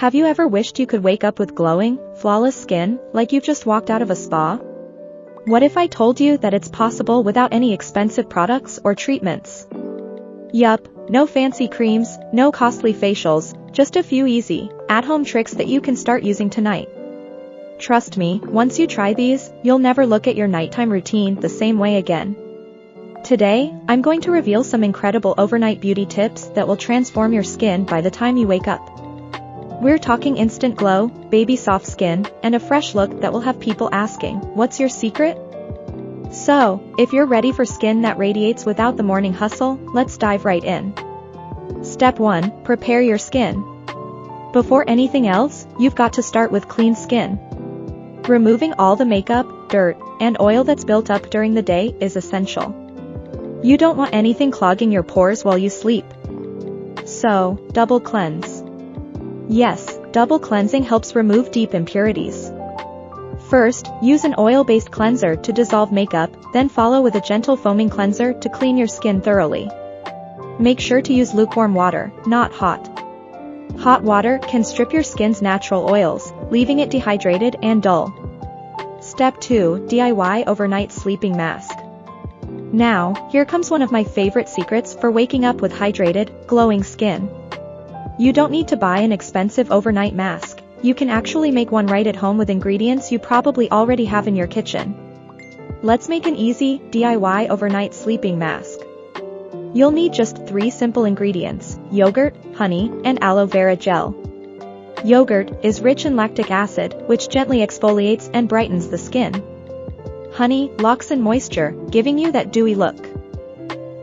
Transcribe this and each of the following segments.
Have you ever wished you could wake up with glowing, flawless skin, like you've just walked out of a spa? What if I told you that it's possible without any expensive products or treatments? Yup, no fancy creams, no costly facials, just a few easy, at-home tricks that you can start using tonight. Trust me, once you try these, you'll never look at your nighttime routine the same way again. Today, I'm going to reveal some incredible overnight beauty tips that will transform your skin by the time you wake up. We're talking instant glow, baby soft skin, and a fresh look that will have people asking, what's your secret? So, if you're ready for skin that radiates without the morning hustle, let's dive right in. Step 1, prepare your skin. Before anything else, you've got to start with clean skin. Removing all the makeup, dirt, and oil that's built up during the day is essential. You don't want anything clogging your pores while you sleep. So, double cleanse. Yes, double cleansing helps remove deep impurities. First, use an oil-based cleanser to dissolve makeup, then follow with a gentle foaming cleanser to clean your skin thoroughly. Make sure to use lukewarm water, not hot. Hot water can strip your skin's natural oils, leaving it dehydrated and dull. Step 2, DIY overnight sleeping mask. Now, here comes one of my favorite secrets for waking up with hydrated, glowing skin. You don't need to buy an expensive overnight mask. You can actually make one right at home with ingredients you probably already have in your kitchen. Let's make an easy, DIY overnight sleeping mask. You'll need just 3 simple ingredients: yogurt, honey, and aloe vera gel. Yogurt is rich in lactic acid, which gently exfoliates and brightens the skin. Honey locks in moisture, giving you that dewy look.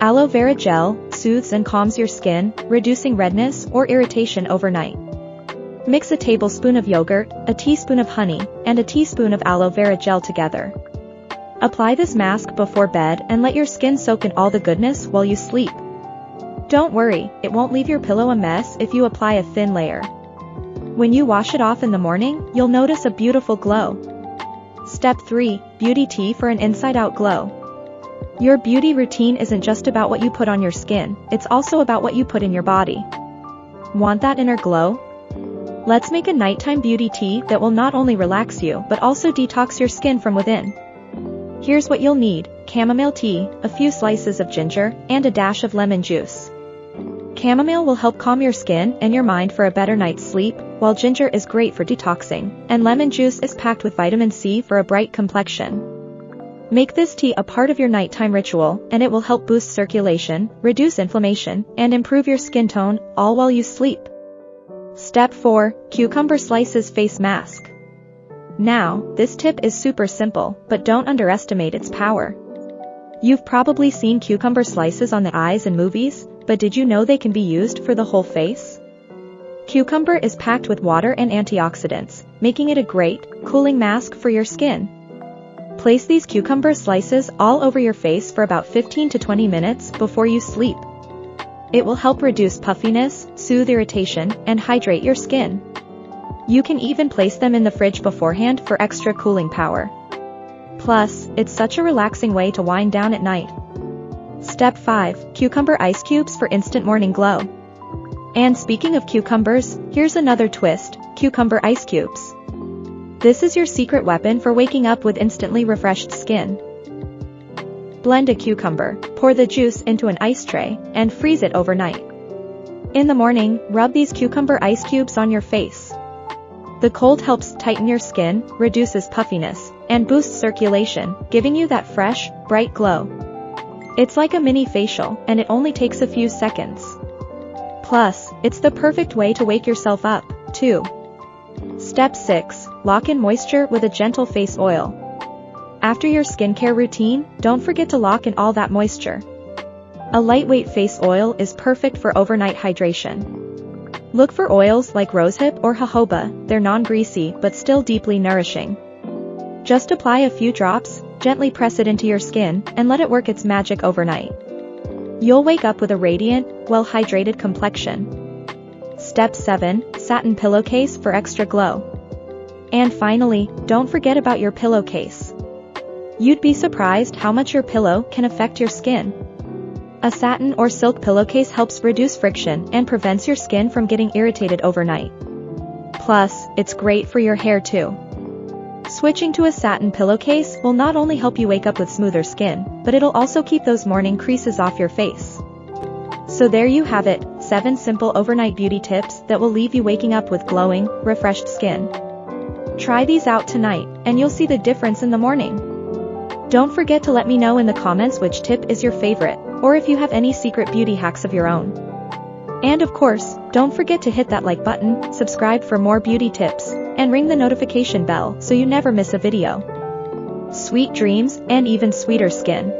Aloe vera gel soothes and calms your skin, reducing redness or irritation overnight. Mix a tablespoon of yogurt, a teaspoon of honey, and a teaspoon of aloe vera gel together. Apply this mask before bed and let your skin soak in all the goodness while you sleep. Don't worry, it won't leave your pillow a mess if you apply a thin layer. When you wash it off in the morning, you'll notice a beautiful glow. Step 3, beauty tea for an inside-out glow. Your beauty routine isn't just about what you put on your skin, it's also about what you put in your body. Want that inner glow? Let's make a nighttime beauty tea that will not only relax you but also detox your skin from within. Here's what you'll need: chamomile tea, a few slices of ginger, and a dash of lemon juice. Chamomile will help calm your skin and your mind for a better night's sleep, while ginger is great for detoxing, and lemon juice is packed with vitamin C for a bright complexion. Make this tea a part of your nighttime ritual, and it will help boost circulation, reduce inflammation, and improve your skin tone, all while you sleep. Step 4, cucumber slices face mask. Now, this tip is super simple, but don't underestimate its power. You've probably seen cucumber slices on the eyes in movies, but did you know they can be used for the whole face? Cucumber is packed with water and antioxidants, making it a great, cooling mask for your skin. Place these cucumber slices all over your face for about 15 to 20 minutes before you sleep. It will help reduce puffiness, soothe irritation, and hydrate your skin. You can even place them in the fridge beforehand for extra cooling power. Plus, it's such a relaxing way to wind down at night. Step 5, cucumber ice cubes for instant morning glow. And speaking of cucumbers, here's another twist: cucumber ice cubes. This is your secret weapon for waking up with instantly refreshed skin. Blend a cucumber, pour the juice into an ice tray, and freeze it overnight. In the morning, rub these cucumber ice cubes on your face. The cold helps tighten your skin, reduces puffiness, and boosts circulation, giving you that fresh, bright glow. It's like a mini facial, and it only takes a few seconds. Plus, it's the perfect way to wake yourself up, too. Step 6, lock in moisture with a gentle face oil. After your skincare routine, don't forget to lock in all that moisture. A lightweight face oil is perfect for overnight hydration. Look for oils like rosehip or jojoba, they're non-greasy but still deeply nourishing. Just apply a few drops, gently press it into your skin, and let it work its magic overnight. You'll wake up with a radiant, well-hydrated complexion. Step 7, satin pillowcase for extra glow. And finally, don't forget about your pillowcase. You'd be surprised how much your pillow can affect your skin. A satin or silk pillowcase helps reduce friction and prevents your skin from getting irritated overnight. Plus, it's great for your hair too. Switching to a satin pillowcase will not only help you wake up with smoother skin, but it'll also keep those morning creases off your face. So there you have it, 7 simple overnight beauty tips that will leave you waking up with glowing, refreshed skin. Try these out tonight, and you'll see the difference in the morning. Don't forget to let me know in the comments which tip is your favorite, or if you have any secret beauty hacks of your own. And of course, don't forget to hit that like button, subscribe for more beauty tips, and ring the notification bell so you never miss a video. Sweet dreams, and even sweeter skin.